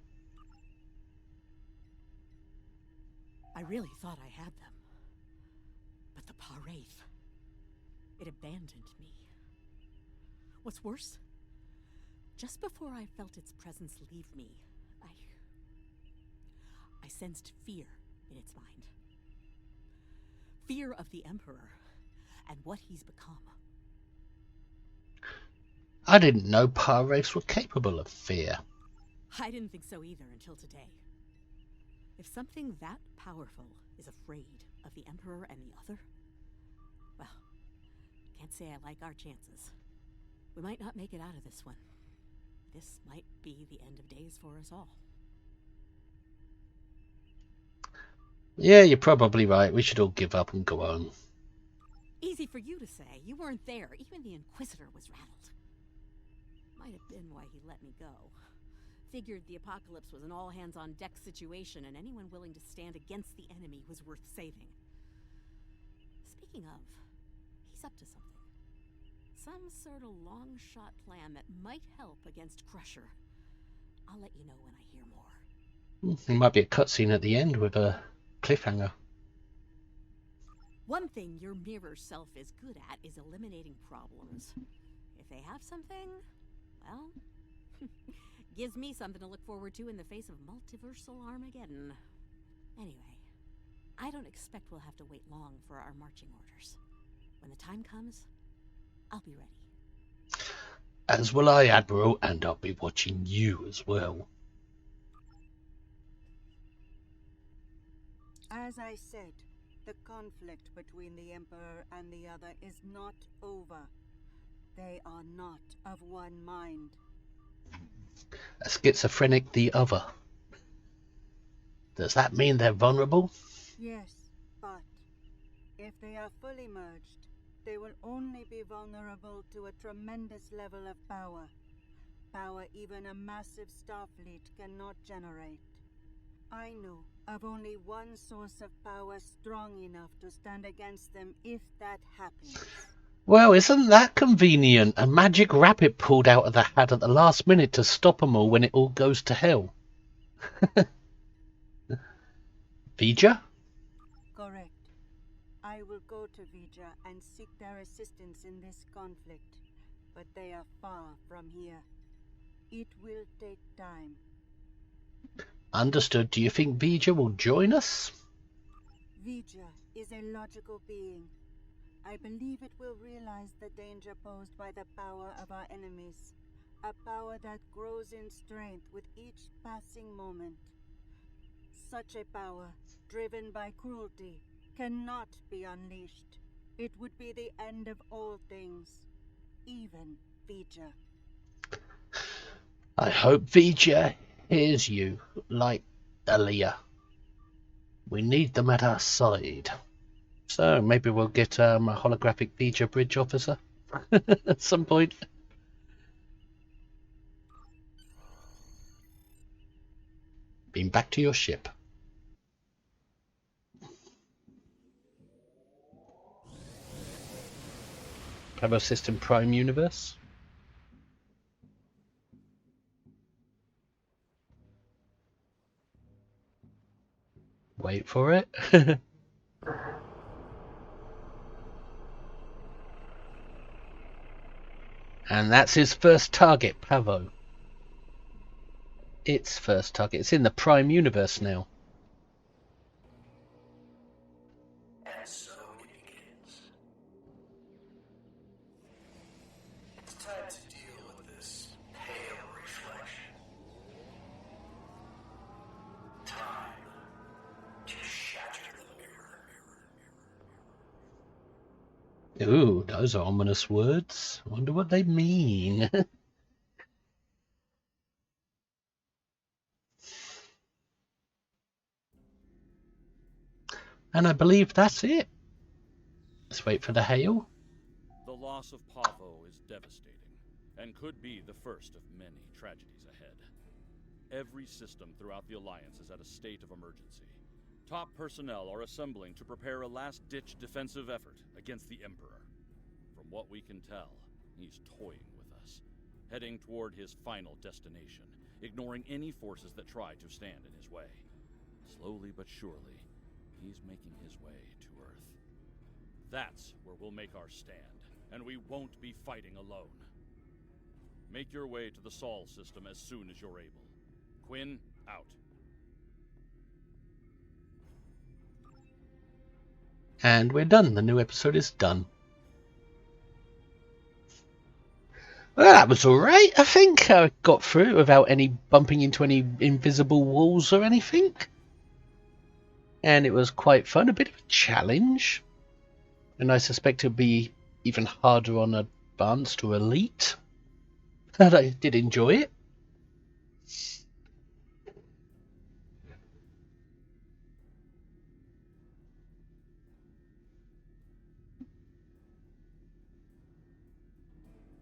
I really thought I had them. But the Paraith, it abandoned me. What's worse, just before I felt its presence leave me, I sensed fear in its mind. Fear of the Emperor and what he's become. I didn't know Paraiths were capable of fear. I didn't think so either until today. If something that powerful is afraid of the Emperor and the other, well, can't say I like our chances. We might not make it out of this one. This might be the end of days for us all. Yeah, you're probably right. We should all give up and go home. Easy for you to say. You weren't there. Even the Inquisitor was rattled. Might have been why he let me go. Figured the apocalypse was an all-hands-on-deck situation, and anyone willing to stand against the enemy was worth saving. Speaking of, he's up to something. Some sort of long-shot plan that might help against Crusher. I'll let you know when I hear more. There might be a cutscene at the end with a cliffhanger. One thing your mirror self is good at is eliminating problems. If they have something, well, gives me something to look forward to in the face of multiversal Armageddon. Anyway, I don't expect we'll have to wait long for our marching orders. When the time comes, I'll be ready. As will I, Admiral, and I'll be watching you as well. As I said, the conflict between the Emperor and the other is not over. They are not of one mind. A schizophrenic the other. Does that mean they're vulnerable? Yes, but if they are fully merged, they will only be vulnerable to a tremendous level of power. Power even a massive starfleet cannot generate. I know of only one source of power strong enough to stand against them if that happens. Well, isn't that convenient? A magic rabbit pulled out of the hat at the last minute to stop them all when it all goes to hell. Vija? Correct. I will go to Vija and seek their assistance in this conflict, but they are far from here. It will take time. Understood. Do you think Vija will join us? Vija is a logical being. I believe it will realize the danger posed by the power of our enemies. A power that grows in strength with each passing moment. Such a power, driven by cruelty, cannot be unleashed. It would be the end of all things, even Vija. I hope Vija hears you, like Aaliyah. We need them at our side. So maybe we'll get a holographic Vija bridge officer at some point. Beam back to your ship. Power System Prime Universe. Wait for it. And that's his first target, Pavo. Its first target. It's in the Prime Universe now. And so it begins. It's time to deal with this pale reflection. Time to shatter the mirror. Ooh, those are ominous words. I wonder what they mean. And I believe that's it. Let's wait for the hail. The loss of Pavo is devastating, and could be the first of many tragedies ahead. Every system throughout the Alliance is at a state of emergency. Top personnel are assembling to prepare a last-ditch defensive effort against the Emperor. From what we can tell, he's toying with us, heading toward his final destination, ignoring any forces that try to stand in his way. Slowly but surely, he's making his way to Earth. That's where we'll make our stand, and we won't be fighting alone. Make your way to the Sol system as soon as you're able. Quinn, out. And we're done. The new episode is done. Well, that was alright. I think I got through it without any bumping into any invisible walls or anything. And it was quite fun. A bit of a challenge. And I suspect it'll be even harder on Advanced or Elite. But I did enjoy it.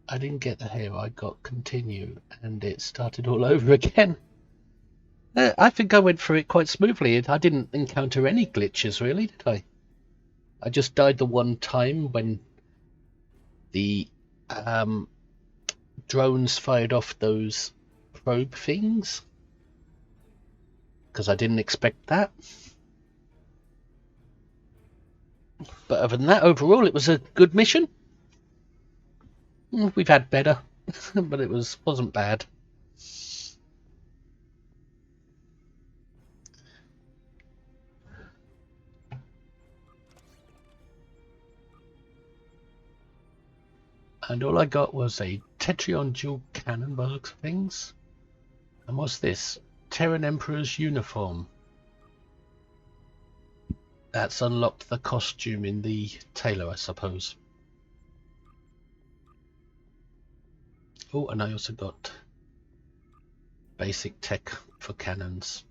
I didn't get the hair, I got continue, and it started all over again. I think I went through it quite smoothly. I didn't encounter any glitches, really, did I? I just died the one time when the drones fired off those probe things, because I didn't expect that. But other than that, overall, it was a good mission. We've had better, but it wasn't bad. And all I got was a Tetrion dual cannon by the looks of things. And what's this? Terran Emperor's uniform. That's unlocked the costume in the tailor, I suppose. Oh, and I also got basic tech for cannons.